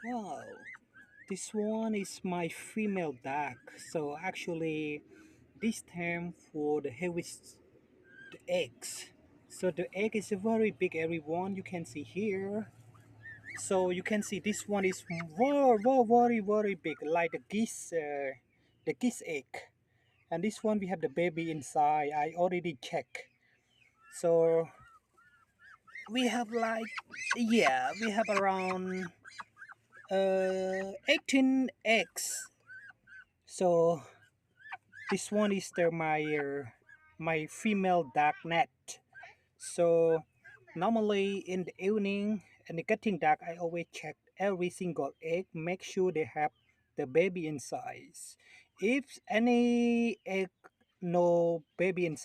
Wow, this one is my female duck. So actually, this time for the harvest the eggs. So the egg is very big, everyone. You can see here. So you can see this one is very big, like the geese egg. And this one we have the baby inside. I already checked. So we have like, yeah, we have around 18 eggs. So this one is my female dark net. So normally in the evening and the getting dark, I always check every single egg, make sure they have the baby inside. If any egg no baby inside,